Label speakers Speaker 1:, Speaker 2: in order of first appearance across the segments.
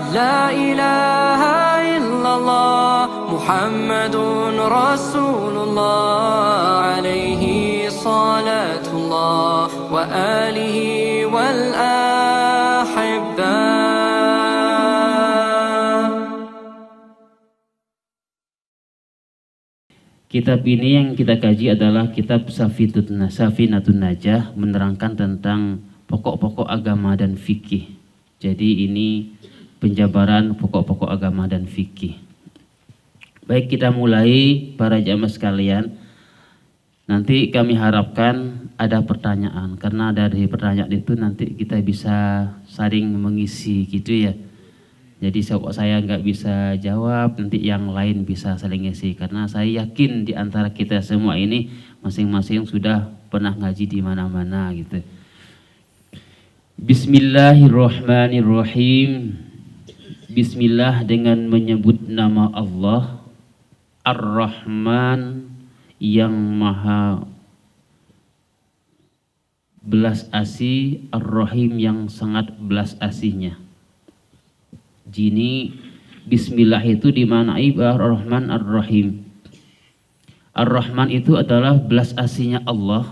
Speaker 1: لا إله إلا الله محمد رسول الله عليه صلاة الله وآله والأحبة.
Speaker 2: Kitab ini yang kita kaji adalah kitab Safinatun Najah, menerangkan tentang pokok-pokok agama dan fikih. Jadi ini penjabaran pokok-pokok agama dan fikih. Baik, kita mulai para jamaah sekalian. Nanti kami harapkan ada pertanyaan, karena dari pertanyaan itu nanti kita bisa saling mengisi gitu ya. Jadi saya nggak bisa jawab, nanti yang lain bisa saling ngisi. Karena saya yakin di antara kita semua ini masing-masing sudah pernah ngaji di mana-mana gitu. Bismillahirrahmanirrahim. Bismillah dengan menyebut nama Allah, Ar-Rahman yang maha belas asih, Ar-Rahim yang sangat belas asihnya. Jini Bismillah itu dimaknai Ar-Rahman Ar-Rahim. Ar-Rahman itu adalah belas asihnya Allah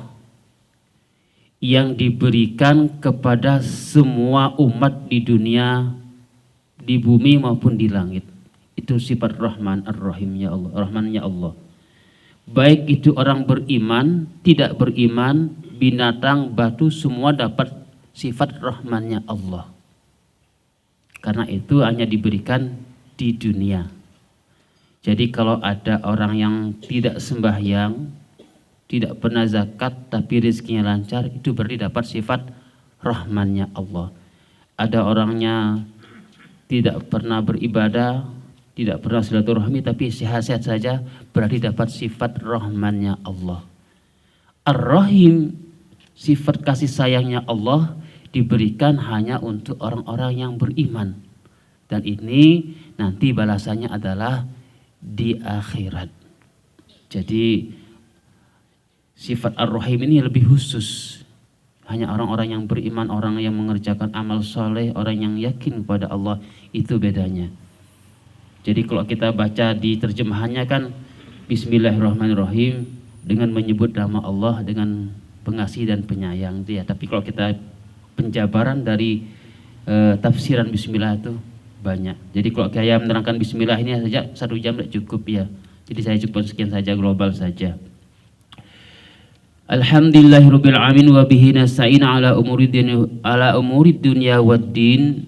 Speaker 2: yang diberikan kepada semua umat di dunia, di bumi maupun di langit. Itu sifat Rahman Ar-Rahimnya Allah, Rahmannya Allah. Baik itu orang beriman, tidak beriman, binatang, batu, semua dapat sifat Rahmannya Allah. Karena itu hanya diberikan di dunia. Jadi kalau ada orang yang tidak sembahyang, tidak pernah zakat, tapi rezekinya lancar, itu berarti dapat sifat Rahmannya Allah. Ada orangnya tidak pernah beribadah, tidak pernah silaturahmi, tapi sehat-sehat saja, berarti dapat sifat Rahmannya Allah. Ar-Rahim, sifat kasih sayangnya Allah, diberikan hanya untuk orang-orang yang beriman. Dan ini nanti balasannya adalah di akhirat. Jadi sifat Ar-Rahim ini lebih khusus. Hanya orang-orang yang beriman, orang yang mengerjakan amal soleh, orang yang yakin kepada Allah, itu bedanya. Jadi kalau kita baca di terjemahannya kan Bismillahirrahmanirrahim, dengan menyebut nama Allah dengan pengasih dan penyayang dia. Tapi kalau kita penjabaran dari tafsiran Bismillah itu banyak. Jadi kalau saya menerangkan Bismillah ini saja 1 jam tidak cukup ya. Jadi saya cukup sekian saja, global saja. Alhamdulillahirabbil alamin wa bihi nasta'in ala umuri dunya waddin.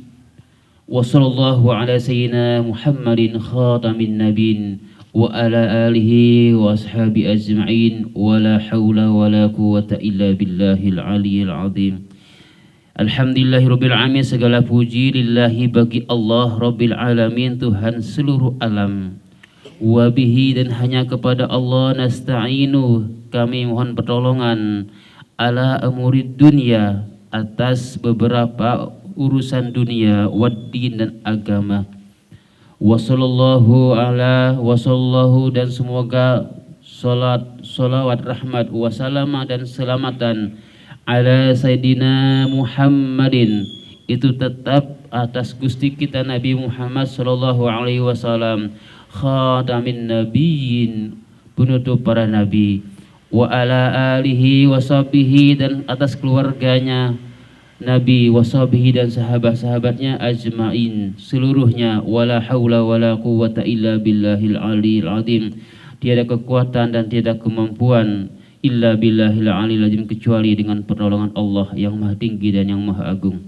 Speaker 2: Wa sallallahu ala sayyidina Muhammadin khatamin nabiyyin wa ala alihi wa ashabi ajma'in wa la haula wa la quwwata illa billahil aliyyil azim. Alhamdulillahirabbil alamin, segala puji lillahi bagi Allah Rabbil alamin, Tuhan seluruh alam. Wa bihi, dan hanya kepada Allah, nasta'inu, kami mohon pertolongan, ala amurid dunya, atas beberapa urusan dunia, waddin, dan agama. Wassallallahu dan semoga salawat rahmat wassalamah dan selamatan ala Sayyidina Muhammadin, itu tetap atas Gusti kita Nabi Muhammad sallallahu alaihi wasallam, khatamin nabiyyin, penutup para nabi, wa ala alihi washabihi, dan atas keluarganya Nabi, washabihi, dan sahabat-sahabatnya, ajmain, seluruhnya, wala haula wala quwwata illa billahil aliyil azim, tiada kekuatan dan tiada kemampuan illa billahil aliyil azim, kecuali dengan pertolongan Allah yang maha tinggi dan yang maha agung.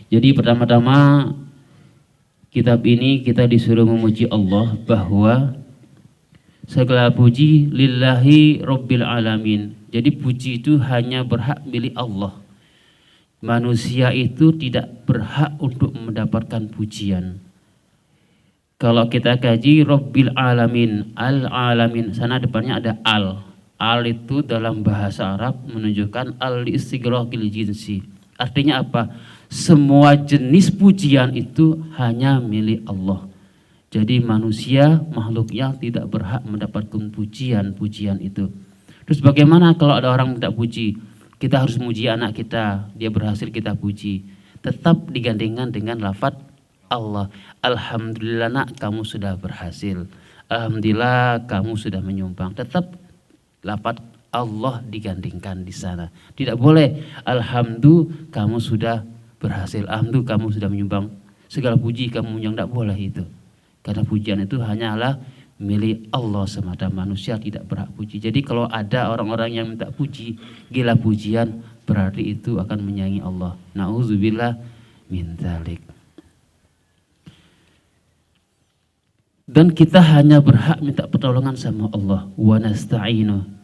Speaker 2: Jadi pertama-tama kitab ini kita disuruh memuji Allah, bahwa segala puji lillahi rabbil alamin. Jadi puji itu hanya berhak milik Allah. Manusia itu tidak berhak untuk mendapatkan pujian. Kalau kita kaji rabbil alamin, al-alamin, sana depannya ada al. Al itu dalam bahasa Arab menunjukkan al-istighraqil jinsi. Artinya apa? Semua jenis pujian itu hanya milik Allah. Jadi manusia, makhluknya tidak berhak mendapatkan pujian-pujian itu. Terus bagaimana kalau ada orang minta puji? Kita harus muji anak kita, dia berhasil kita puji. Tetap digandengkan dengan lafaz Allah. Alhamdulillah nak, kamu sudah berhasil. Alhamdulillah kamu sudah menyumbang. Tetap lafaz Allah digandingkan di sana. Tidak boleh alhamdulillah kamu sudah berhasil, alhamdulillah kamu sudah menyumbang, segala puji kamu yang tidak boleh itu. Karena pujian itu hanyalah milik Allah semata, manusia tidak berhak puji. Jadi kalau ada orang-orang yang minta puji, gila pujian, berarti itu akan menyayangi Allah. Nauzubillah min dzalik. Dan kita hanya berhak minta pertolongan sama Allah. Wa nasta'inu.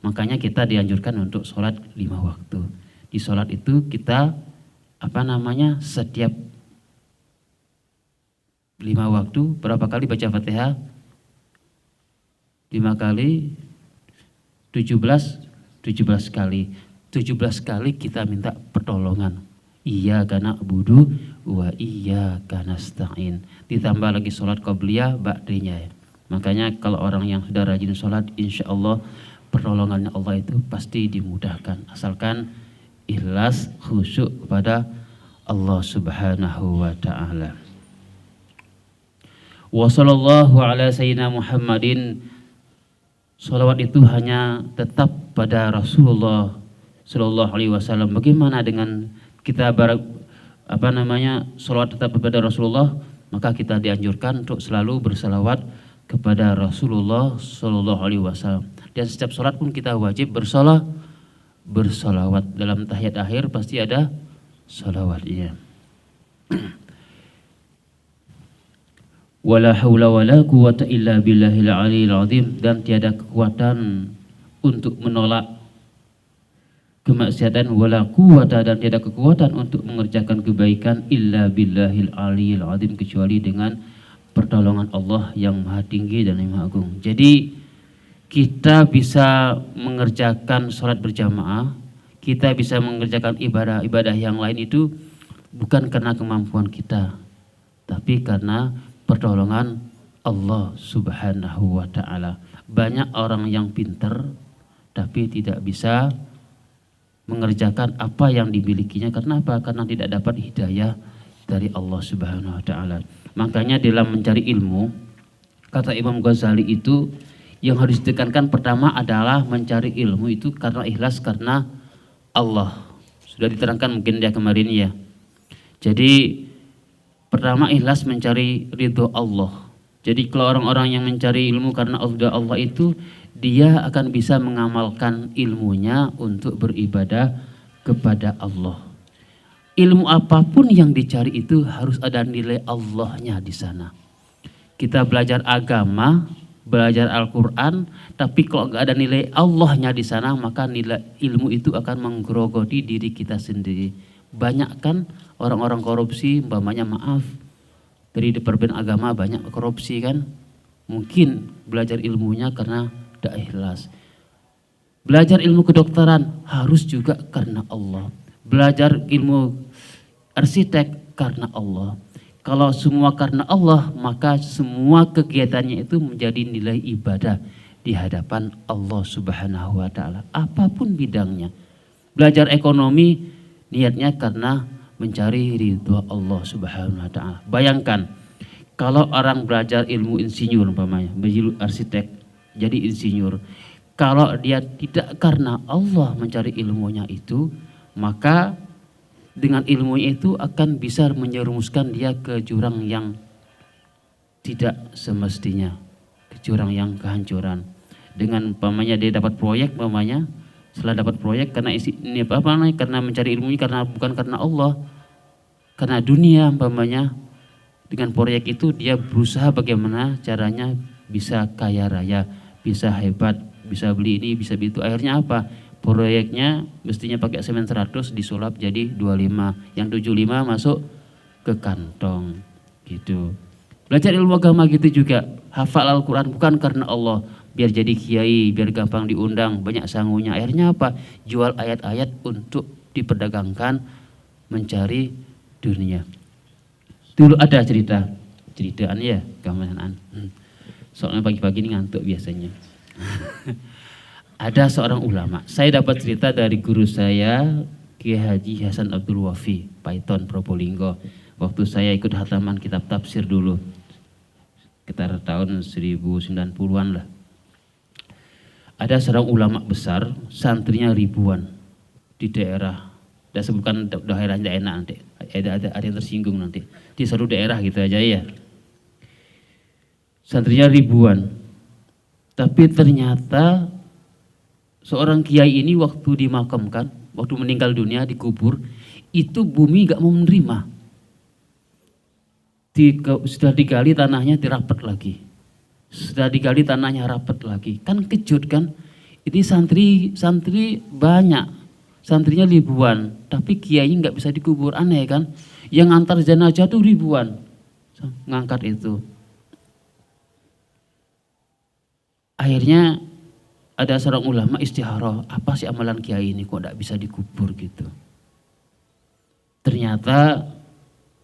Speaker 2: Makanya kita dianjurkan untuk sholat 5 waktu. Di sholat itu kita setiap 5 waktu berapa kali baca Fatihah? 5 kali 17 kali. 17 kali kita minta pertolongan. Iyyaka na'budu wa iyyaka nasta'in. Ditambah lagi sholat qabliyah ba'diyah. Makanya kalau orang yang sudah rajin sholat, insya Allah pertolongannya Allah itu pasti dimudahkan. Asalkan ikhlas, khusyuk kepada Allah subhanahu wa ta'ala. Wa sallallahu ala sayyidina Muhammadin. Salawat itu hanya tetap pada Rasulullah sallallahu alaihi wasallam. Bagaimana dengan kita salawat tetap kepada Rasulullah? Maka kita dianjurkan untuk selalu bersalawat kepada Rasulullah sallallahu alaihi wasallam. Dan setiap salat pun kita wajib bersalawat. Dalam tahiyat akhir pasti ada salawatnya. Wala haula wala quwata illa billahil aliyil azim. Dan tiada kekuatan untuk menolak kemaksiatan, wala quwata, dan tiada kekuatan untuk mengerjakan kebaikan illa billahil aliyil azim, kecuali dengan pertolongan Allah yang maha tinggi dan yang maha agung. Jadi kita bisa mengerjakan sholat berjamaah, kita bisa mengerjakan ibadah-ibadah yang lain itu bukan karena kemampuan kita, tapi karena pertolongan Allah subhanahu wa ta'ala. Banyak orang yang pintar tapi tidak bisa mengerjakan apa yang dimilikinya. Karena apa? Karena tidak dapat hidayah dari Allah subhanahu wa ta'ala. Makanya dalam mencari ilmu, kata Imam Ghazali itu yang harus ditekankan pertama adalah mencari ilmu itu karena ikhlas, karena Allah. Sudah diterangkan mungkin dia kemarin ya. Jadi pertama ikhlas mencari ridho Allah. Jadi kalau orang-orang yang mencari ilmu karena Allah itu, dia akan bisa mengamalkan ilmunya untuk beribadah kepada Allah. Ilmu apapun yang dicari itu harus ada nilai Allahnya di sana. Kita belajar agama, belajar Al-Quran, tapi kalau nggak ada nilai Allahnya di sana, maka nilai ilmu itu akan menggerogoti diri kita sendiri. Banyak kan orang-orang korupsi, umpamanya maaf, dari departemen agama banyak korupsi kan. Mungkin belajar ilmunya karena tidak ikhlas. Belajar ilmu kedokteran harus juga karena Allah. Belajar ilmu arsitek karena Allah. Kalau semua karena Allah, maka semua kegiatannya itu menjadi nilai ibadah di hadapan Allah subhanahu wa ta'ala. Apapun bidangnya. Belajar ekonomi niatnya karena mencari ridha Allah subhanahu wa ta'ala. Bayangkan kalau orang belajar ilmu insinyur umpamanya, menjadi arsitek, jadi insinyur. Kalau dia tidak karena Allah mencari ilmunya itu, maka dengan ilmu itu akan bisa menyerumuskan dia ke jurang yang tidak semestinya, ke jurang yang kehancuran. Dengan umpamanya dia dapat proyek, umpamanya setelah dapat proyek karena karena mencari ilmunya karena bukan karena Allah, karena dunia umpamanya. Dengan proyek itu dia berusaha bagaimana caranya bisa kaya raya, bisa hebat, bisa beli ini, bisa beli itu. Akhirnya apa? Proyeknya mestinya pakai semen 100 disulap jadi 25, yang 75 masuk ke kantong gitu. Belajar ilmu agama gitu juga, hafal Al-Quran bukan karena Allah, biar jadi kiai, biar gampang diundang, banyak sangunya. Akhirnya apa? Jual ayat-ayat untuk diperdagangkan, mencari dunia. Dulu ada ceritaan ya, kemanan. Soalnya pagi-pagi ini ngantuk biasanya. Ada seorang ulama, saya dapat cerita dari guru saya, Kiai Haji Hasan Abdul Wafi, Paiton, Probolinggo. Waktu saya ikut hataman kitab tafsir dulu, sekitar tahun 1090-an lah. Ada seorang ulama besar, santrinya ribuan di daerah. Tidak sebutkan daerah tidak enak nanti. Ada yang tersinggung nanti. Di satu daerah gitu aja ya. Santrinya ribuan. Tapi ternyata seorang kiai ini waktu dimakamkan, waktu meninggal dunia dikubur, itu bumi gak mau menerima. Sudah digali tanahnya dirapat lagi. Sudah digali tanahnya rapat lagi. Kan kejut kan? Ini santri banyak. Santrinya ribuan. Tapi kiai nggak bisa dikubur. Aneh kan? Yang antar jenazah tuh ribuan. Ngangkat itu. Akhirnya ada seorang ulama istikharah. Apa sih amalan kiai ini kok nggak bisa dikubur gitu? Ternyata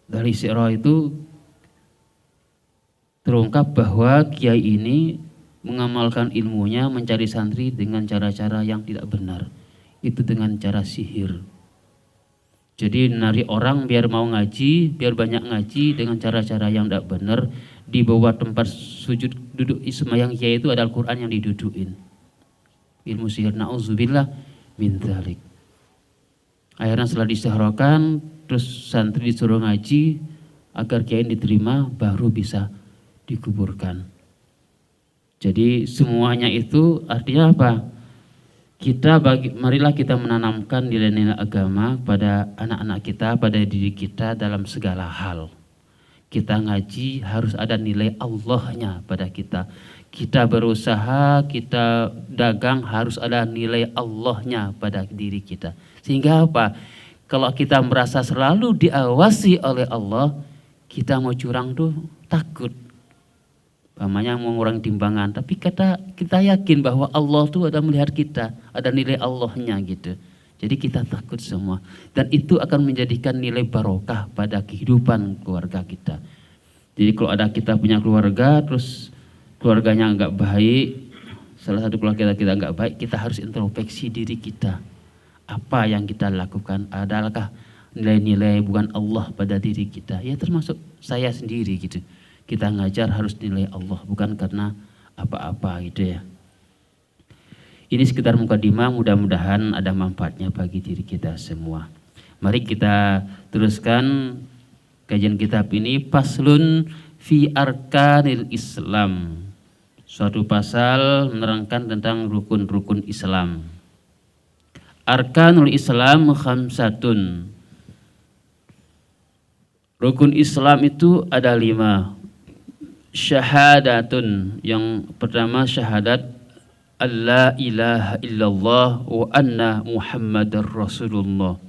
Speaker 2: dari istikharah itu terungkap bahwa kiai ini mengamalkan ilmunya mencari santri dengan cara-cara yang tidak benar. Itu dengan cara sihir. Jadi menarik orang biar mau ngaji, biar banyak ngaji dengan cara-cara yang tidak benar. Di bawah tempat sujud duduk sembahyang kiai itu ada Al-Quran yang didudukin. Ilmu sihir, na'udzubillah min dzalik. Akhirnya setelah diistikharahkan, terus santri disuruh ngaji agar kiai diterima, baru bisa dikuburkan. Jadi semuanya itu artinya apa? Marilah kita menanamkan nilai-nilai agama pada anak-anak kita, pada diri kita dalam segala hal. Kita ngaji harus ada nilai Allahnya pada kita. Kita berusaha, kita dagang harus ada nilai Allahnya pada diri kita. Sehingga apa? Kalau kita merasa selalu diawasi oleh Allah, kita mau curang tuh takut. Pamannya mau mengurangi timbangan, tapi kita yakin bahwa Allah tuh ada melihat kita, ada nilai Allahnya gitu. Jadi kita takut semua, dan itu akan menjadikan nilai barokah pada kehidupan keluarga kita. Jadi kalau ada kita punya keluarga, terus keluarganya nggak baik, salah satu keluarga kita nggak baik, kita harus introspeksi diri kita. Apa yang kita lakukan, adakah nilai-nilai bukan Allah pada diri kita? Ya termasuk saya sendiri gitu. Kita ngajar harus nilai Allah, bukan karena apa-apa gitu ya. Ini sekitar mukadimah, mudah-mudahan ada manfaatnya bagi diri kita semua. Mari kita teruskan kajian kitab ini. Faslun fi arkanil Islam. Suatu pasal menerangkan tentang rukun-rukun Islam. Arkanul Islam khamsatun. Rukun Islam itu ada 5. Syahadatun, yang pertama syahadat alla ilaha illallah wa anna muhammadar rasulullah.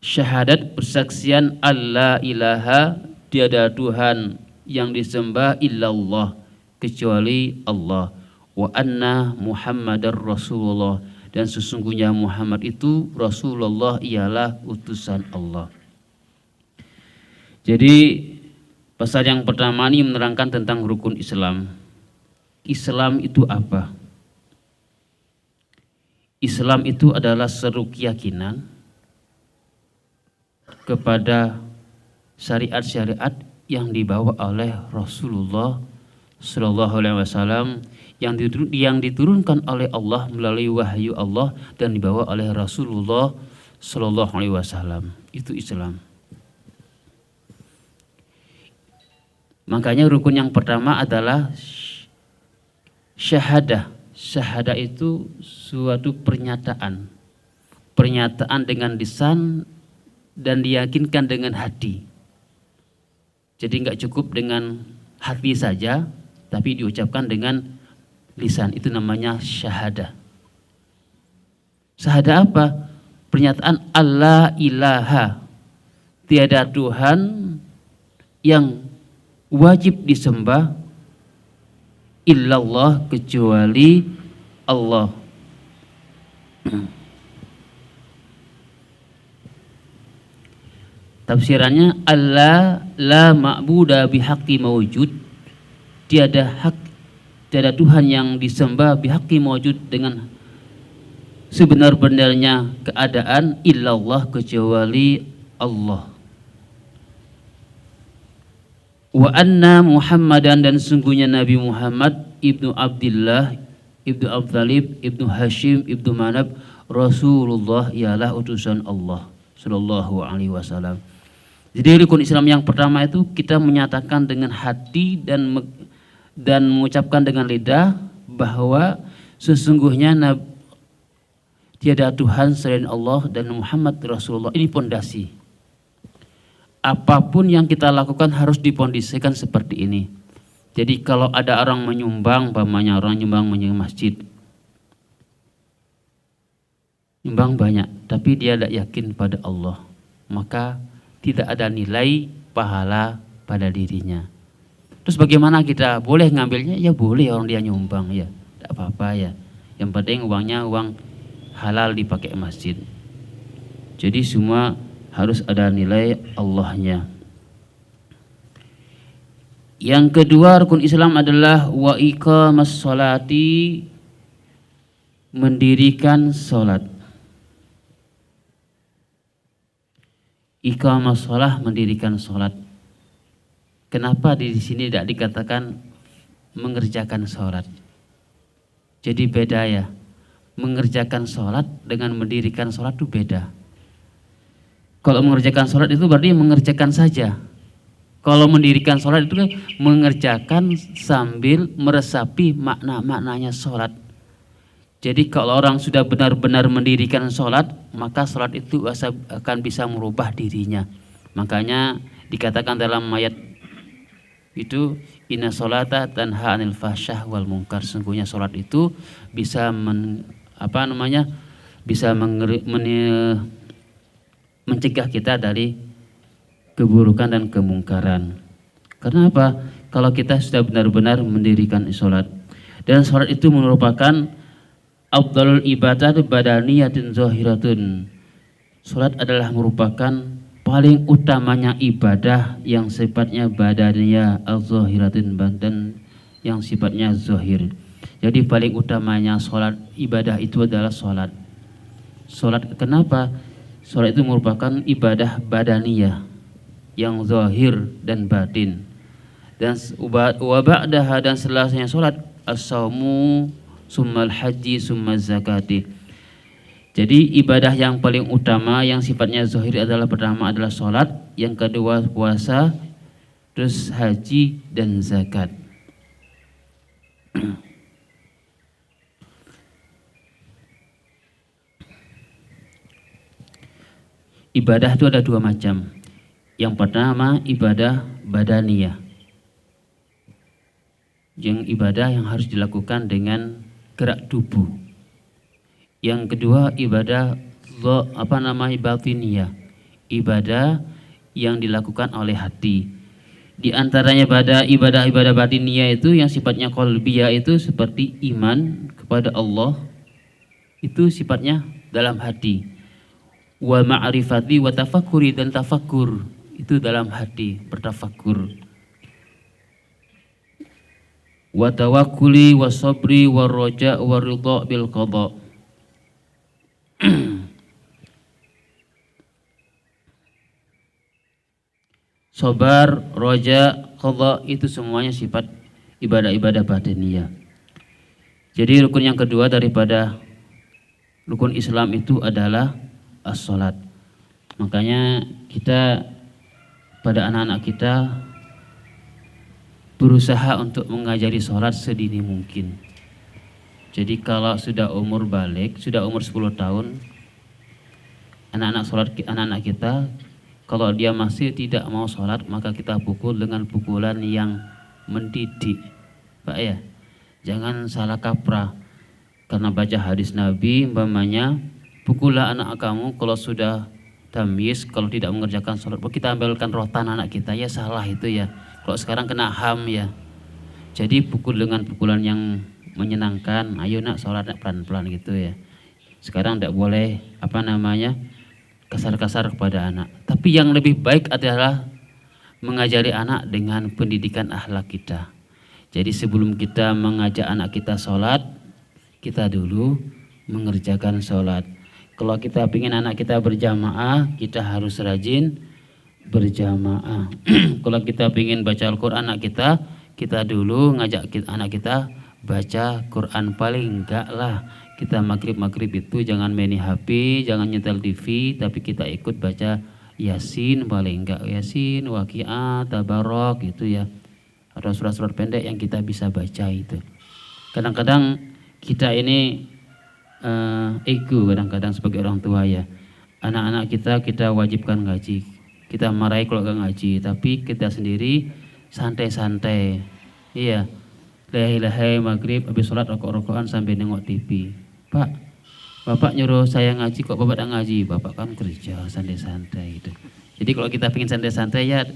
Speaker 2: Syahadat persaksian alla ilaha, tiada Tuhan yang disembah illallah kecuali Allah, wa anna muhammadar rasulullah, dan sesungguhnya Muhammad itu Rasulullah, ialah utusan Allah. Jadi pasal yang pertama ini menerangkan tentang rukun Islam. Islam itu apa? Islam itu adalah seru keyakinan kepada syariat-syariat yang dibawa oleh Rasulullah Sallallahu Alaihi Wasallam, yang diturunkan oleh Allah melalui wahyu Allah dan dibawa oleh Rasulullah Sallallahu Alaihi Wasallam. Itu Islam. Makanya rukun yang pertama adalah syahadah. Syahadah itu suatu pernyataan. Pernyataan dengan lisan dan diyakinkan dengan hati. Jadi nggak cukup dengan hati saja, tapi diucapkan dengan lisan. Itu namanya syahadah. Syahadah apa? Pernyataan Allah ilaha. Tiada Tuhan yang wajib disembah illallah kecuali Allah. Tafsirannya Allah la ma'buda bihaqqi mawjud, tiada Tuhan yang disembah bihaqqi mawjud dengan sebenar-benarnya keadaan illallah kecuali Allah. Wa anna Muhammadan, dan sungguhnya Nabi Muhammad ibnu Abdullah ibnu Abdalib ibnu Hashim ibnu Manab Rasulullah, ialah utusan Allah sallallahu alaihi wasallam. Jadi rukun Islam yang pertama itu kita menyatakan dengan hati dan mengucapkan dengan lidah bahwa sesungguhnya tiada Tuhan selain Allah dan Muhammad Rasulullah. Ini pondasi. Apapun yang kita lakukan harus dipondisikan seperti ini. Jadi kalau ada orang menyumbang, umpamanya orang nyumbang masjid, nyumbang banyak, tapi dia tidak yakin pada Allah, maka tidak ada nilai pahala pada dirinya. Terus bagaimana kita? Boleh ngambilnya? Ya boleh, orang dia nyumbang ya, tidak apa-apa ya. Yang penting uangnya uang halal dipakai masjid. Jadi semua harus ada nilai Allahnya. Yang kedua rukun Islam adalah wa iqamas sholati, mendirikan sholat. Iqamas sholah, mendirikan sholat. Kenapa di sini tidak dikatakan mengerjakan sholat? Jadi beda ya. Mengerjakan sholat dengan mendirikan sholat itu beda. Kalau mengerjakan sholat itu berarti mengerjakan saja. Kalau mendirikan sholat itu kan mengerjakan sambil meresapi makna-maknanya sholat. Jadi kalau orang sudah benar-benar mendirikan sholat, maka sholat itu akan bisa merubah dirinya. Makanya dikatakan dalam ayat itu, inna sholata tanha anil fahsyah wal munkar. Sungguhnya sholat itu bisa mencegah kita dari keburukan dan kemungkaran. Karena apa? Kalau kita sudah benar-benar mendirikan sholat. Dan sholat itu merupakan afdalul ibadah badaniyatin zahiratun. Sholat adalah merupakan paling utamanya ibadah yang sifatnya badaniyah al-zahiratun, dan yang sifatnya zahir. Jadi paling utamanya sholat, ibadah itu adalah sholat. Sholat kenapa? Sholat itu merupakan ibadah badaniyah yang zahir dan batin. Dan wa ba'daha, dan setelahnya sholat, as-saumu summal haji summa zakati. Jadi ibadah yang paling utama yang sifatnya zahir adalah pertama adalah sholat, yang kedua puasa, terus haji dan zakat. Ibadah itu ada dua macam. Yang pertama ibadah badaniyah, yang ibadah yang harus dilakukan dengan gerak tubuh. Yang kedua ibadah batiniyah, ibadah yang dilakukan oleh hati. Di antaranya ibadah batiniyah itu yang sifatnya qalbiyah, itu seperti iman kepada Allah, itu sifatnya dalam hati. Wa ma'rifati wa tafakkuri, dan tafakkur itu dalam hati, bertafakkur. Wa tawakkuli wa sabri wa roja wa ridha bil qada. Sabar, roja, qada itu semuanya sifat ibadah-ibadah batiniyah. Jadi rukun yang kedua daripada rukun Islam itu adalah as-sholat. Makanya kita pada anak-anak kita berusaha untuk mengajari sholat sedini mungkin. Jadi kalau sudah umur balik, sudah umur 10 tahun, anak-anak kita, kalau dia masih tidak mau sholat, maka kita pukul dengan pukulan yang mendidik, Pak ya. Jangan salah kaprah. Karena baca hadis Nabi, umpamanya pukullah anak kamu kalau sudah tamyiz, kalau tidak mengerjakan sholat. Kita ambilkan rotan anak kita, ya salah itu ya. Kalau sekarang kena ham ya. Jadi pukul dengan pukulan yang menyenangkan. Ayo nak sholat pelan-pelan gitu ya. Sekarang tidak boleh kasar-kasar kepada anak. Tapi yang lebih baik adalah mengajari anak dengan pendidikan akhlak kita. Jadi sebelum kita mengajak anak kita sholat, kita dulu mengerjakan sholat. Kalau kita ingin anak kita berjamaah, kita harus rajin berjamaah. Kalau kita ingin baca Al-Quran anak kita dulu ngajak anak kita baca Quran. Paling enggak lah kita maghrib itu jangan main HP, jangan nyetel TV, tapi kita ikut baca Yasin, paling enggak Yasin, Waqiah, Tabarok gitu ya, atau surat-surat pendek yang kita bisa baca itu. Kadang-kadang kita ini ego, kadang-kadang sebagai orang tua ya, anak-anak kita wajibkan ngaji, kita marahi kalau gak ngaji, tapi kita sendiri santai-santai, iya, lehai maghrib habis sholat rokok-rokokan sambil nengok TV. Pak, bapak nyuruh saya ngaji kok bapak tak ngaji? Bapak kan kerja santai-santai itu. Jadi kalau kita pengen santai-santai ya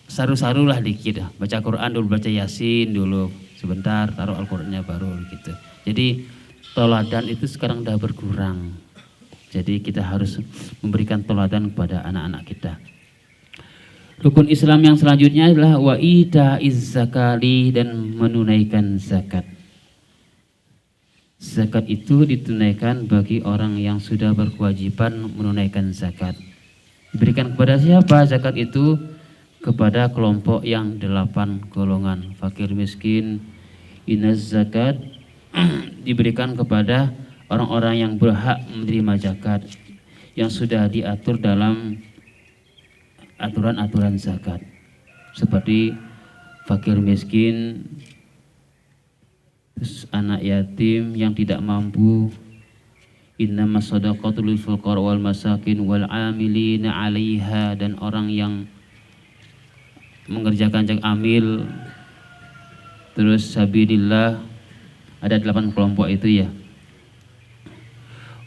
Speaker 2: saru-sarulah dikit, baca Quran dulu, baca Yasin dulu sebentar, taruh Al-Qurannya baru gitu. Jadi teladan itu sekarang udah berkurang. Jadi kita harus memberikan teladan kepada anak-anak kita. Rukun Islam yang selanjutnya adalah wa itaiz zakati, dan menunaikan zakat. Zakat itu ditunaikan bagi orang yang sudah berkewajiban menunaikan zakat. Diberikan kepada siapa zakat itu? Kepada kelompok yang 8 golongan. Fakir, miskin, inaz zakat diberikan kepada orang-orang yang berhak menerima zakat, yang sudah diatur dalam aturan-aturan zakat, seperti fakir miskin, terus anak yatim yang tidak mampu, innamas shadaqatu lil fuqara wal masakin wal amilina 'alaiha, dan orang yang mengerjakan jak amil, terus sabilillah, ada 8 kelompok itu ya.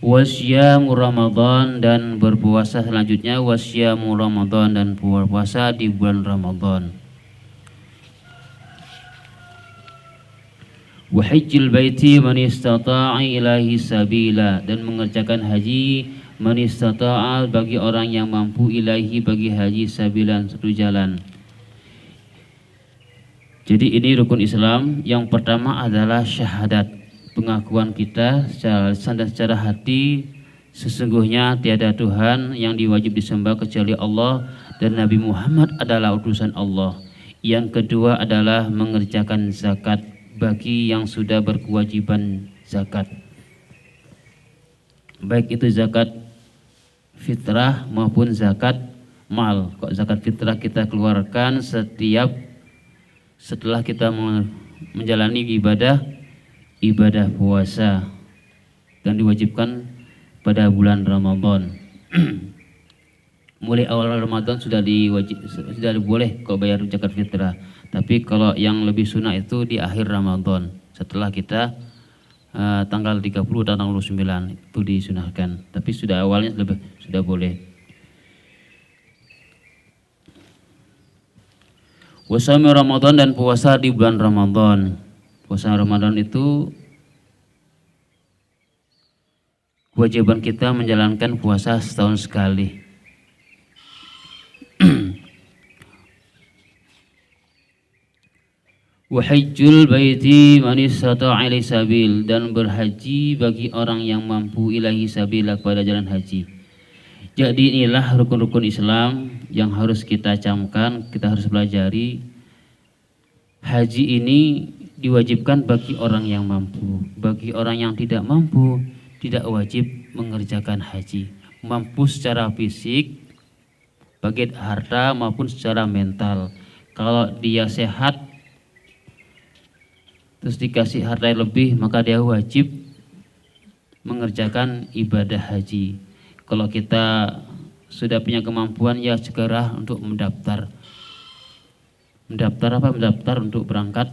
Speaker 2: Wasyamu Ramadan, dan berpuasa selanjutnya wasyamu Ramadan, dan berpuasa di bulan Ramadan. Wa hajjil baiti man istata'a ilaihi sabila, dan mengerjakan haji man istata'a, bagi orang yang mampu, ilaihi, bagi haji, sabilan, satu jalan. Jadi ini rukun Islam. Yang pertama adalah syahadat, pengakuan kita secara hati sesungguhnya tiada Tuhan yang diwajib disembah kecuali Allah, dan Nabi Muhammad adalah utusan Allah. Yang kedua adalah mengerjakan zakat bagi yang sudah berkewajiban zakat, baik itu zakat fitrah maupun zakat mal. Kok zakat fitrah kita keluarkan setelah kita menjalani ibadah puasa, dan diwajibkan pada bulan Ramadan. Mulai awal Ramadan sudah boleh kok bayar zakat fitrah. Tapi kalau yang lebih sunnah itu di akhir Ramadan, setelah kita tanggal 30 dan tanggal 29 itu disunahkan. Tapi sudah awalnya sudah boleh. Puasa Ramadan, dan puasa di bulan Ramadan. Puasa Ramadan itu kewajiban kita menjalankan puasa setahun sekali. Wa hajjul baiti man istata'a ilaihi sabil, dan berhaji bagi orang yang mampu, ilaihi sabila, kepada jalan haji. Jadi inilah rukun-rukun Islam yang harus kita camkan, kita harus pelajari. Haji ini diwajibkan bagi orang yang mampu. Bagi orang yang tidak mampu, tidak wajib mengerjakan haji. Mampu secara fisik, baik harta maupun secara mental. Kalau dia sehat, terus dikasih harta yang lebih, maka dia wajib mengerjakan ibadah haji. Kalau kita sudah punya kemampuan, ya segera untuk mendaftar untuk berangkat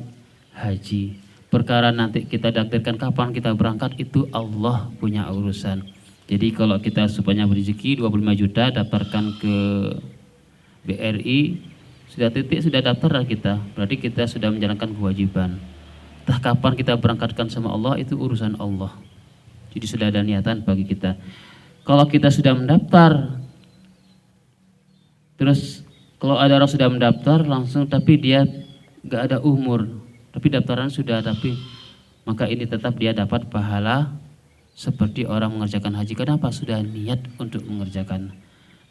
Speaker 2: haji. Perkara nanti kita takdirkan kapan kita berangkat, itu Allah punya urusan. Jadi kalau kita supaya berrezeki 25 juta, daftarkan ke BRI, sudah daftar kita, berarti kita sudah menjalankan kewajiban. Entah kapan kita berangkatkan sama Allah, itu urusan Allah. Jadi sudah ada niatan bagi kita. Kalau kita sudah mendaftar, terus kalau ada orang sudah mendaftar langsung, tapi dia gak ada umur, tapi daftaran sudah, maka ini tetap dia dapat pahala seperti orang mengerjakan haji. Kenapa? Sudah niat untuk mengerjakan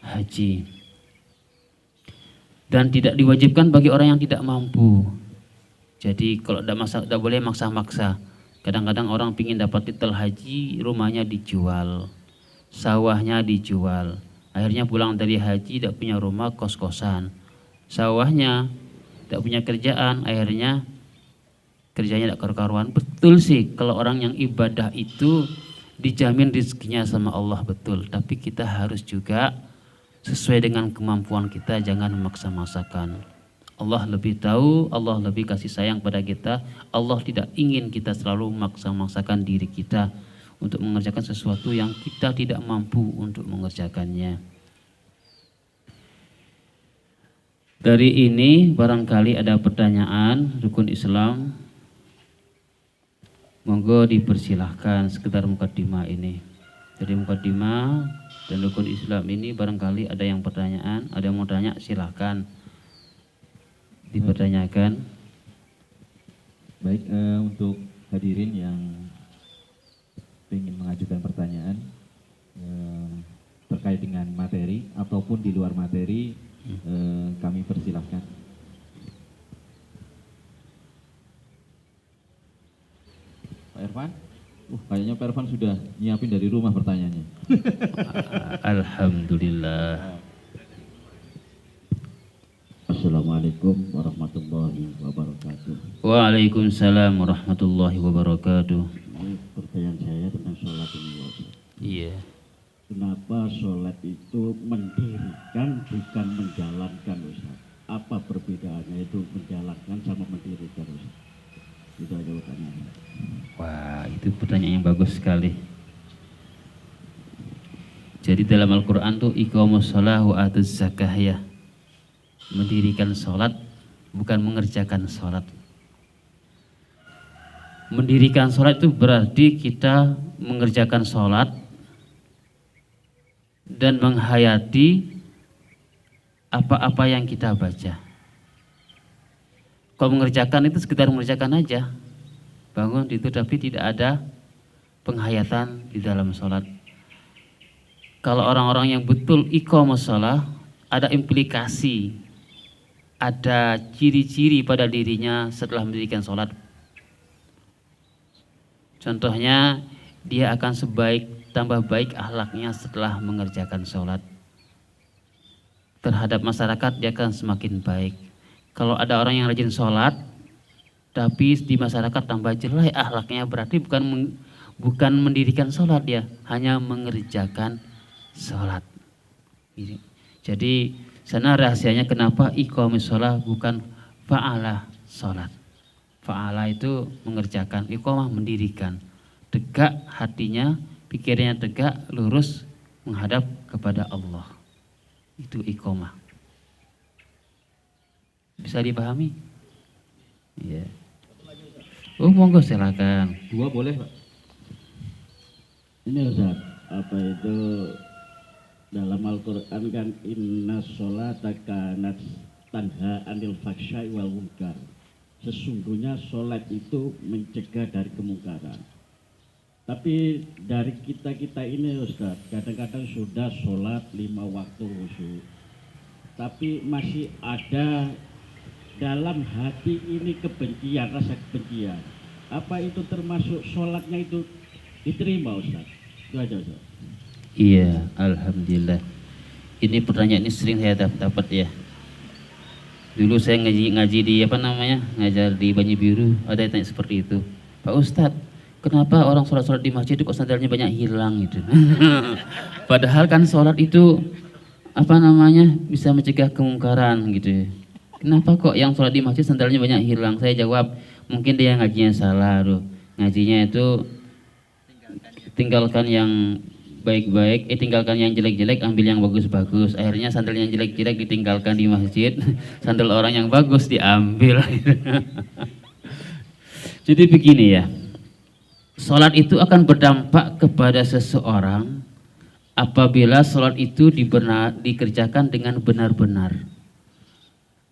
Speaker 2: haji. dan tidak diwajibkan bagi orang yang tidak mampu. Jadi kalau tidak boleh maksa-maksa. Kadang-kadang orang ingin dapat titel haji, rumahnya dijual, sawahnya dijual. Akhirnya pulang dari haji tidak punya rumah, kos-kosan. Sawahnya tidak punya kerjaan, akhirnya kerjanya tidak karu-karuan. Betul sih kalau orang yang ibadah itu dijamin rezekinya sama Allah, betul. Tapi kita harus juga sesuai dengan kemampuan kita, jangan memaksa-maksakan. Allah lebih tahu, Allah lebih kasih sayang pada kita. Allah tidak ingin kita selalu memaksa-maksakan diri kita untuk mengerjakan sesuatu yang kita tidak mampu untuk mengerjakannya. Dari ini barangkali ada pertanyaan rukun Islam. Monggo dipersilahkan sekedar mukadimah ini. Dari mukadimah dan rukun Islam ini barangkali ada yang pertanyaan, ada yang mau tanya, silahkan dipertanyakan.
Speaker 3: Baik, untuk hadirin yang ingin mengajukan pertanyaan terkait dengan materi ataupun di luar materi, kami persilahkan. Pak Irfan? Kayaknya Pak Irfan sudah nyiapin dari rumah pertanyaannya.
Speaker 2: Alhamdulillah.
Speaker 3: Assalamualaikum warahmatullahi wabarakatuh.
Speaker 2: Waalaikumsalam warahmatullahi wabarakatuh.
Speaker 3: Ini pertanyaan saya tentang sholat ini, Pak.
Speaker 2: Iya.
Speaker 3: Kenapa sholat itu mendirikan bukan menjalankan, Ustaz? Apa perbedaannya itu menjalankan sama mendirikan, Ustaz? Itu aja pertanyaannya.
Speaker 2: Wah, itu pertanyaan yang bagus sekali. Jadi dalam Al-Quran tuh iqamus shalah wa atuz zakah ya. Mendirikan sholat bukan mengerjakan sholat. Mendirikan sholat itu berarti kita mengerjakan sholat dan menghayati apa-apa yang kita baca. Kalau mengerjakan itu sekedar mengerjakan aja, bangun itu tapi tidak ada penghayatan di dalam sholat. Kalau orang-orang yang betul iqamus shalah, ada implikasi, ada ciri-ciri pada dirinya setelah mendirikan sholat. Contohnya, dia akan tambah baik akhlaknya setelah mengerjakan sholat. Terhadap masyarakat dia akan semakin baik. Kalau ada orang yang rajin sholat, tapi di masyarakat tambah jelek akhlaknya, berarti bukan mendirikan sholat dia, hanya mengerjakan sholat. Jadi sana rahasianya kenapa iqamus shalah bukan fa'ala sholat. Fa'ala itu mengerjakan, iqamah mendirikan. Tegak hatinya, pikirnya tegak, lurus menghadap kepada Allah. Itu iqamah. Bisa dipahami? Iya. Oh, monggo silakan.
Speaker 3: Dua boleh, Pak? Ini Ustaz, apa itu dalam Al-Quran kan inna sholata kanat tanha anil fahsya'i wal munkar. Sesungguhnya sholat itu mencegah dari kemungkaran. Tapi dari kita ini Ustaz, kadang-kadang sudah sholat 5 waktu khusyuk, tapi masih ada dalam hati ini kebencian, rasa kebencian. Apa itu termasuk sholatnya itu diterima, Ustaz? Itu aja, Ustaz.
Speaker 2: Iya, alhamdulillah. Ini pertanyaan ini sering saya dapat ya. Dulu saya ngaji di ngajar di Banyu Biru, ada yang tanya seperti itu. Pak Ustadz, kenapa orang sholat di masjid itu kok sandalnya banyak hilang gitu? Padahal kan sholat itu bisa mencegah kemungkaran gitu. Kenapa kok yang sholat di masjid sandalnya banyak hilang? Saya jawab, mungkin dia ngajinya salah tuh. Ngajinya itu tinggalkan yang baik-baik, tinggalkan yang jelek-jelek, ambil yang bagus-bagus. Akhirnya sandal yang jelek-jelek ditinggalkan di masjid, sandal orang yang bagus diambil. Jadi begini ya, sholat itu akan berdampak kepada seseorang apabila sholat itu dikerjakan dengan benar-benar.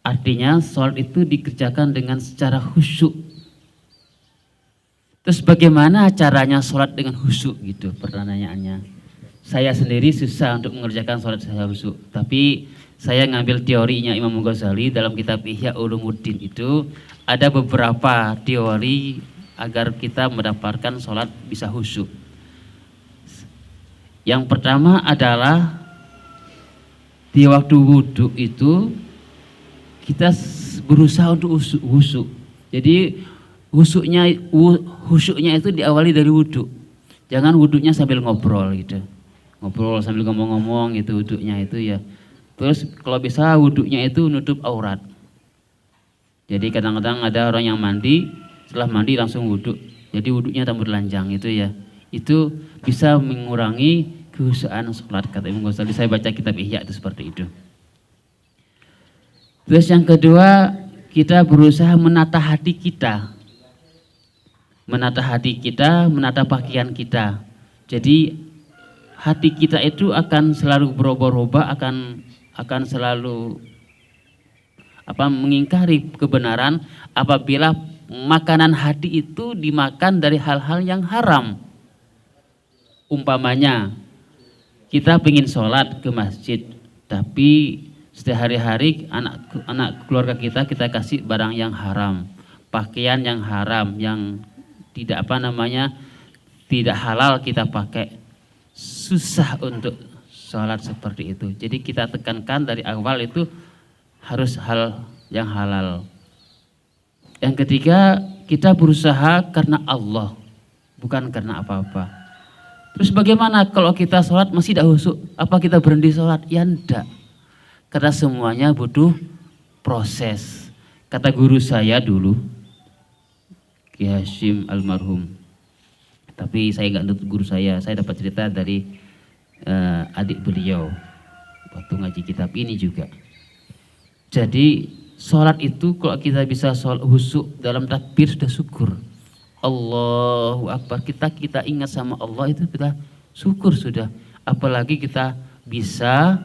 Speaker 2: Artinya sholat itu dikerjakan dengan secara khusyuk. Terus bagaimana caranya sholat dengan khusyuk gitu pertanyaannya. Saya sendiri susah untuk mengerjakan sholat secara khusyuk, tapi saya ngambil teorinya Imam Ghazali dalam kitab Ihya Ulumuddin. Itu ada beberapa teori agar kita mendapatkan sholat bisa khusyuk. Yang pertama adalah di waktu wudhu itu kita berusaha untuk khusyuk. Jadi khusyuknya itu diawali dari wudhu. Jangan wudhunya sambil ngobrol gitu. Ngobrol sambil ngomong-ngomong gitu wudhunya itu ya. Terus kalau bisa wudhunya itu nutup aurat. Jadi kadang-kadang ada orang yang mandi, setelah mandi langsung wudhu. Jadi wudhunya tak berlanjang itu ya. Itu bisa mengurangi kehusuan sholat kata Imam Ghazali. Saya baca kitab Ihya itu seperti itu. Terus yang kedua, kita berusaha menata hati kita. Menata hati kita, menata pakaian kita. Jadi hati kita itu akan selalu berubah-ubah, akan selalu mengingkari kebenaran apabila makanan hati itu dimakan dari hal-hal yang haram. Umpamanya kita pengen sholat ke masjid, tapi sehari-hari anak keluarga kita kasih barang yang haram, pakaian yang haram, yang tidak tidak halal kita pakai. Susah untuk sholat seperti itu. Jadi kita tekankan dari awal itu harus hal yang halal. Yang ketiga, kita berusaha karena Allah, bukan karena apa-apa. Terus bagaimana kalau kita sholat masih tidak khusyuk? Apa kita berhenti sholat? Ya enggak. Karena semuanya butuh proses. Kata guru saya dulu, Ki Hashim almarhum. Tapi saya enggak nurut guru saya dapat cerita dari adik beliau waktu ngaji kitab ini juga. Jadi sholat itu kalau kita bisa sholat khusyuk dalam takbir sudah syukur. Allahu Akbar, kita ingat sama Allah itu sudah syukur sudah. Apalagi kita bisa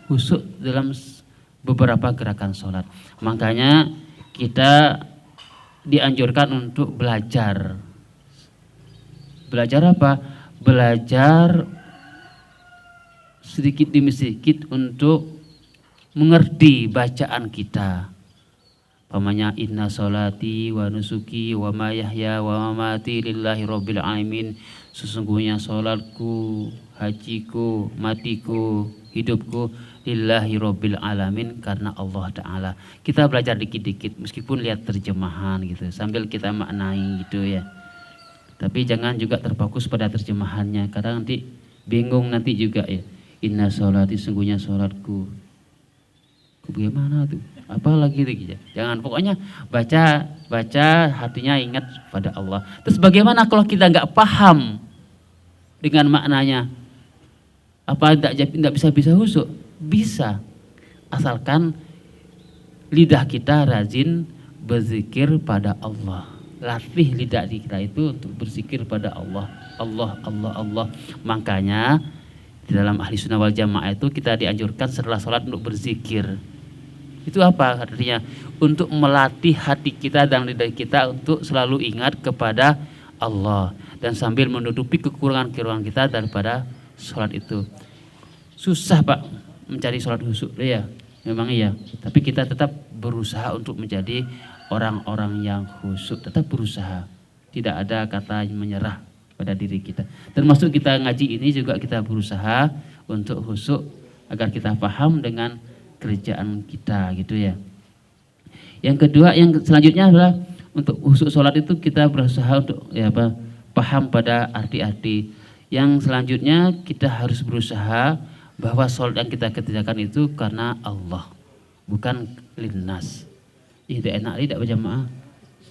Speaker 2: khusyuk dalam beberapa gerakan sholat. Makanya kita dianjurkan untuk belajar. Belajar apa? Belajar sedikit demi sedikit untuk mengerti bacaan kita. Pamannya inna sholati wa nusuki wa mayahya wa mamati lillahi rabbil alamin. Sesungguhnya sholatku, hajiku, matiku, hidupku lillahi rabbil alamin, karena Allah Ta'ala. Kita belajar dikit-dikit meskipun lihat terjemahan gitu sambil kita maknai gitu ya. Tapi jangan juga terfokus pada terjemahannya, kadang nanti bingung nanti juga ya. Inna sholati, sungguhnya sholatku. Bagaimana tuh? Apalagi gitu ya. Jangan, pokoknya baca hatinya ingat pada Allah. Terus bagaimana kalau kita nggak paham dengan maknanya? Apa tidak bisa khusyuk? Bisa, asalkan lidah kita rajin berzikir pada Allah. Latih lidah kita itu untuk berzikir pada Allah. Allah. Makanya di dalam ahli sunnah wal jamaah itu kita dianjurkan setelah sholat untuk berzikir. Itu apa artinya? Untuk melatih hati kita dan lidah kita untuk selalu ingat kepada Allah dan sambil menutupi kekurangan-kekurangan kita daripada sholat itu. Susah Pak mencari sholat khusyuk ya, memang iya. Tapi kita tetap berusaha untuk menjadi orang-orang yang khusyuk, tetap berusaha. Tidak ada kata menyerah pada diri kita. Termasuk kita ngaji ini juga kita berusaha untuk khusyuk agar kita paham dengan kerjaan kita gitu ya. Yang kedua, yang selanjutnya adalah untuk khusyuk sholat itu kita berusaha untuk paham pada arti-arti. Yang selanjutnya kita harus berusaha bahwa sholat yang kita kerjakan itu karena Allah, bukan linnas. Tidak enak tidak berjamaah.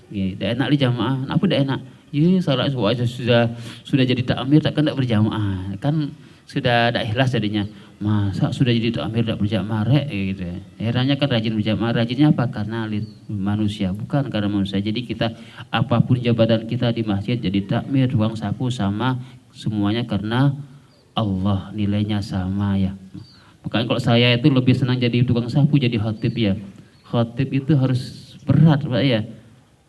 Speaker 2: Tidak enak di jamaah. Apa tidak enak? Ya sholat sudah jadi takmir takkan tidak berjamaah. Kan sudah tidak ikhlas jadinya. Masa sudah jadi takmir tidak berjamaah gitu. Herannya kan rajin berjamaah. Rajinnya apa? Karena manusia, bukan karena manusia. Jadi kita apapun jabatan kita di masjid jadi takmir, ruang sapu sama semuanya karena Allah, nilainya sama ya. Makanya kalau saya itu lebih senang jadi tukang sapu, jadi khatib ya. Khatib itu harus berat Pak ya,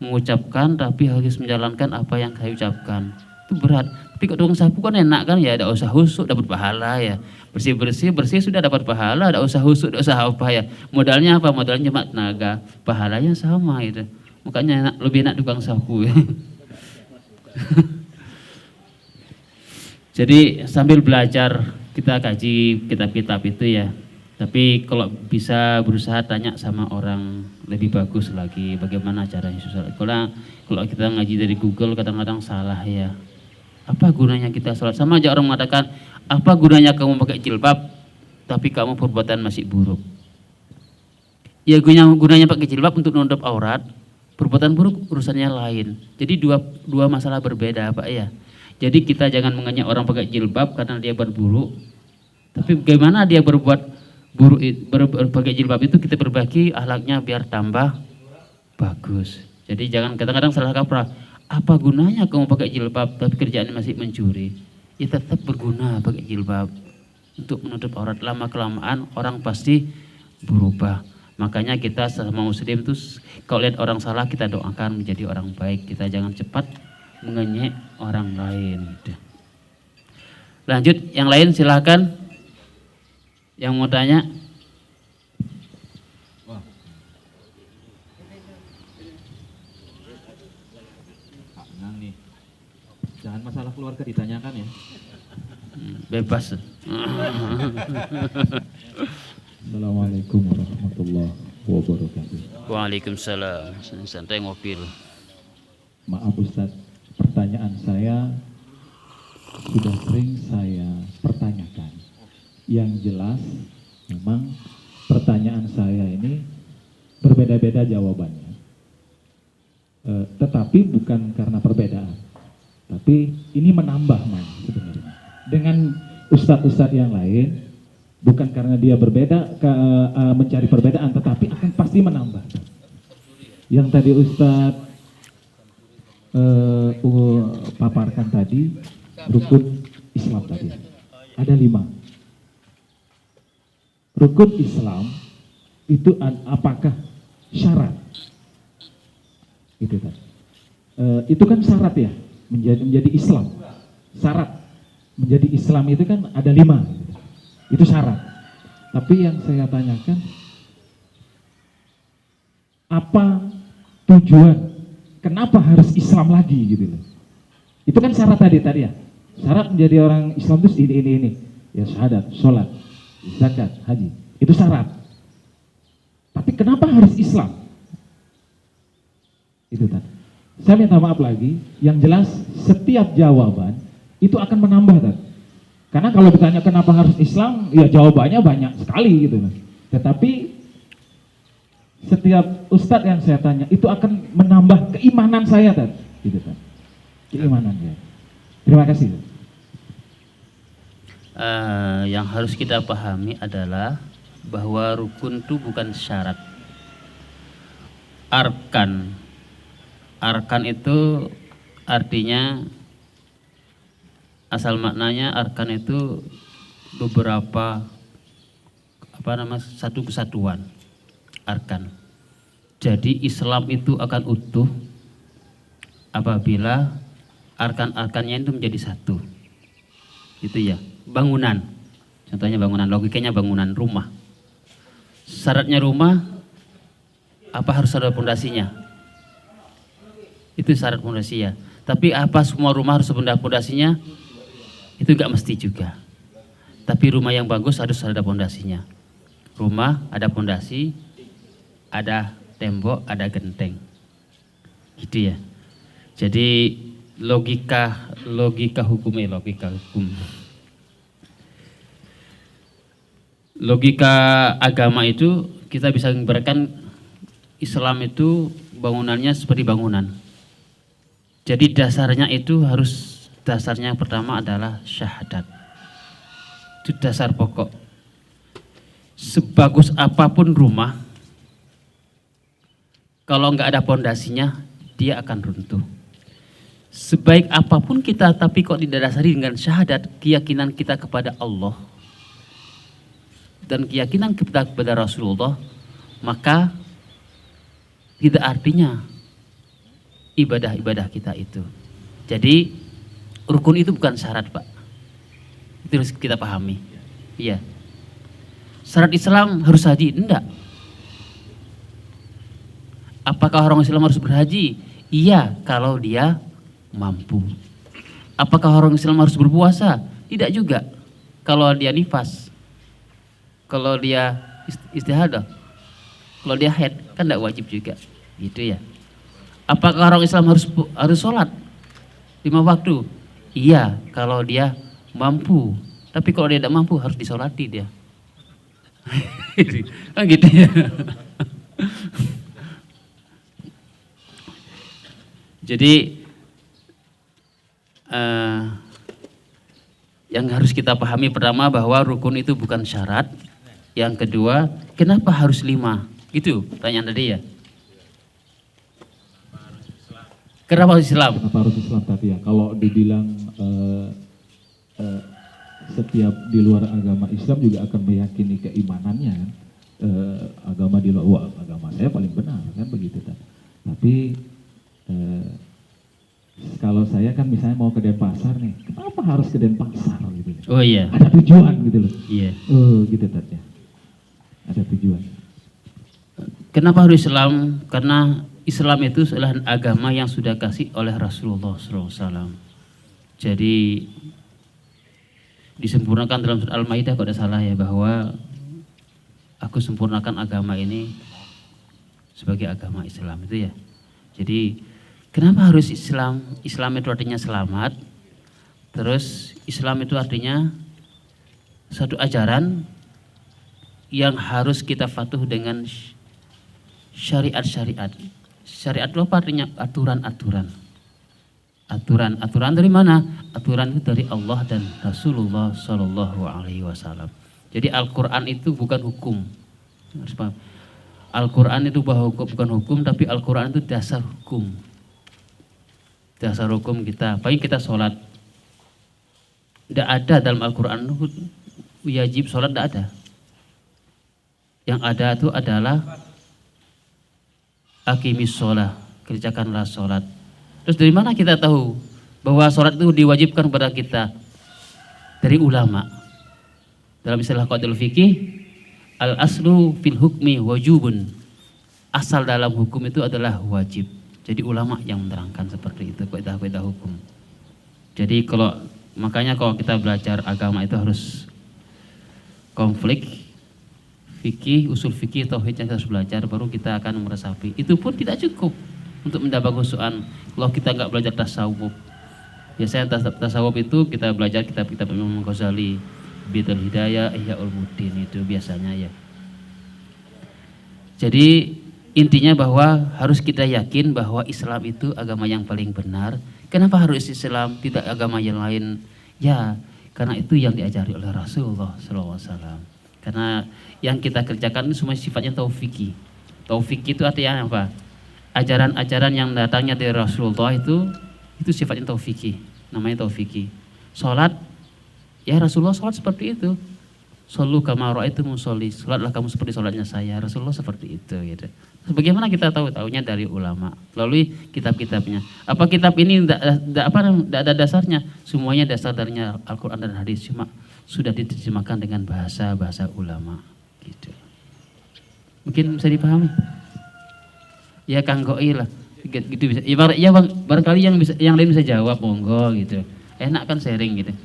Speaker 2: mengucapkan tapi harus menjalankan apa yang saya ucapkan. itu berat. Tapi kalau tukang sapu kan enak kan ya, tidak usah husuk dapat pahala ya, bersih sudah dapat pahala, tidak usah husuk, tidak usah apa ya. Modalnya apa? Modalnya cuma tenaga, pahalanya sama itu. Makanya lebih enak tukang sapu ya. Jadi sambil belajar kita kaji kitab-kitab itu ya. Tapi kalau bisa berusaha tanya sama orang lebih bagus lagi bagaimana caranya sholat. Kalau kita ngaji dari Google kadang-kadang salah ya. Apa gunanya kita sholat? Sama aja orang mengatakan, apa gunanya kamu pakai jilbab tapi kamu perbuatan masih buruk. Ya gunanya pakai jilbab untuk menutup aurat, perbuatan buruk urusannya lain. Jadi dua masalah berbeda Pak ya. Jadi kita jangan mengenyek orang pakai jilbab karena dia berburuk. Tapi bagaimana dia berbuat buruk, pakai jilbab itu kita perbaiki akhlaknya biar tambah bagus. Jadi jangan kadang-kadang salah kaprah. Apa gunanya kamu pakai jilbab tapi kerjaannya masih mencuri? Ya tetap berguna pakai jilbab untuk menutup aurat. Lama kelamaan orang pasti berubah. Makanya kita sama muslim itu kalau lihat orang salah kita doakan menjadi orang baik. Kita jangan cepat mengenyek orang lain. Lanjut, yang lain silahkan. Yang mau tanya?
Speaker 4: Nang nih, jangan masalah keluarga ditanyakan ya.
Speaker 2: Bebas.
Speaker 5: Assalamualaikum warahmatullahi wabarakatuh.
Speaker 2: Waalaikumsalam. Santai ngopi.
Speaker 5: Maaf Ustadz, pertanyaan saya sudah sering saya pertanyakan. Yang jelas memang pertanyaan saya ini berbeda-beda jawabannya. Tetapi bukan karena perbedaan, tapi ini menambah sebenarnya. Dengan ustadz-ustadz yang lain, bukan karena dia berbeda mencari perbedaan, tetapi akan pasti menambah. Yang tadi Ustadz paparkan tadi, rukun Islam tadi ada 5. Rukun Islam itu apakah syarat? Itu kan? Itu kan syarat ya, menjadi Islam. Syarat menjadi Islam itu kan ada 5. Itu syarat. Tapi yang saya tanyakan, apa tujuan? Kenapa harus Islam lagi gitu loh? Itu kan syarat tadi ya. Syarat menjadi orang Islam itu ini. Ya syahadat, sholat, zakat, haji. Itu syarat. Tapi kenapa harus Islam? Itu tadi. Saya minta maaf lagi, yang jelas setiap jawaban itu akan menambah tadi. Karena kalau ditanya kenapa harus Islam, ya jawabannya banyak sekali gitu. Tetapi setiap ustadz yang saya tanya itu akan menambah keimanan saya tadi. Gitu kan. Keimanan ya. Terima kasih.
Speaker 2: Yang harus kita pahami adalah bahwa rukun itu bukan syarat. Arkan itu artinya, asal maknanya arkan itu beberapa satu kesatuan. Arkan. Jadi Islam itu akan utuh apabila arkan-arkannya itu menjadi satu. Itu ya. Bangunan. Contohnya bangunan, logikanya bangunan rumah. Syaratnya rumah apa harus ada pondasinya? Itu syarat pondasi ya. Tapi apa semua rumah harus ada pondasinya? Itu enggak mesti juga. Tapi rumah yang bagus harus ada pondasinya. Rumah ada pondasi, ada tembok, ada genteng. Gitu ya. Jadi logika hukum. Logika agama itu kita bisa memberikan Islam itu bangunannya seperti bangunan. Jadi dasarnya yang pertama adalah syahadat. Itu dasar pokok. Sebagus apapun rumah, kalau nggak ada pondasinya, dia akan runtuh. Sebaik apapun kita, tapi kok tidak dasari dengan syahadat, keyakinan kita kepada Allah dan keyakinan kita kepada Rasulullah, maka tidak artinya ibadah-ibadah kita itu. Jadi rukun itu bukan syarat, Pak. Itu harus kita pahami. Iya. Syarat Islam harus haji? Enggak. Apakah orang Islam harus berhaji? Iya, kalau dia mampu. Apakah orang Islam harus berpuasa? Tidak juga. Kalau dia nifas, kalau dia istihadah, kalau dia haid, kan tidak wajib juga, gitu ya. Apakah orang Islam harus sholat 5 waktu? Iya, kalau dia mampu. Tapi kalau dia tidak mampu, harus disolati dia. Kan gitu ya. Jadi yang harus kita pahami pertama bahwa rukun itu bukan syarat. Yang kedua, kenapa harus 5? Gitu pertanyaan tadi ya. Kenapa harus Islam?
Speaker 5: Kenapa harus Islam tadi ya? Kalau dibilang setiap di luar agama Islam juga akan meyakini keimanannya kan. Agama di luar, wah, agama saya paling benar kan begitu kan. Tapi kalau saya kan misalnya mau ke Denpasar nih, kenapa harus ke Denpasar gitu?
Speaker 2: Oh iya.
Speaker 5: Ada tujuan gitu loh.
Speaker 2: Iya.
Speaker 5: Gitu tadi. Ada tujuan.
Speaker 2: Kenapa harus Islam? Karena Islam itu adalah agama yang sudah kasih oleh Rasulullah SAW. Jadi disempurnakan dalam surat Al-Maidah kalau tidak salah ya, bahwa aku sempurnakan agama ini sebagai agama Islam itu ya. Jadi kenapa harus Islam? Islam itu artinya selamat. Terus Islam itu artinya satu ajaran yang harus kita patuh dengan syariat-syariat. Syariat itu apa artinya? Aturan-aturan. Aturan dari mana? Aturan itu dari Allah dan Rasulullah Shallallahu Alaihi Wasallam. Jadi Al-Quran itu bukan hukum. Al-Quran itu bukan hukum, tapi Al-Quran itu dasar hukum. Dasar hukum kita. Paling kita sholat. Tidak ada dalam Al-Quran wajib sholat, tidak ada. Yang ada itu adalah aqimis sholat, kerjakanlah sholat. Terus dari mana kita tahu bahwa sholat itu diwajibkan kepada kita? Dari ulama. Dalam istilah qaidul fikih, al-aslu fil hukmi wajubun. Asal dalam hukum itu adalah wajib. Jadi ulama yang menerangkan seperti itu, kaidah-kaidah hukum. Jadi makanya kalau kita belajar agama itu harus konflik, fikih, usul fikih, tauhid yang kita harus belajar, baru kita akan meresapi. Itu pun tidak cukup untuk mendapat khusyuan kalau kita nggak belajar tasawuf. Biasanya tasawuf itu kita belajar kitab-kitab Imam Ghazali, Bidul Hidayah, Ihya Ulumuddin, itu biasanya ya. Jadi intinya bahwa harus kita yakin bahwa Islam itu agama yang paling benar. Kenapa harus Islam, tidak agama yang lain? Ya, karena itu yang diajari oleh Rasulullah SAW. Karena yang kita kerjakan itu semua sifatnya taufiki. Taufiki itu artinya apa? Ajaran-ajaran yang datangnya dari Rasulullah itu sifatnya taufiki. Namanya taufiki. Sholat, ya Rasulullah sholat seperti itu. Shollu kama ra'aitumuni sholli. Sholatlah kamu seperti sholatnya saya. Rasulullah seperti itu gitu. Bagaimana kita tahu? Tahunya dari ulama, melalui kitab-kitabnya. Apa kitab ini tidak ada dasarnya? Semuanya dasar dari Al-Quran dan hadis, cuma sudah diterjemahkan dengan bahasa ulama gitu. Mungkin bisa dipahami? Ya Kang Goi lah gitu bisa. Ya barangkali yang lain bisa jawab, monggo gitu. Enak kan sharing gitu.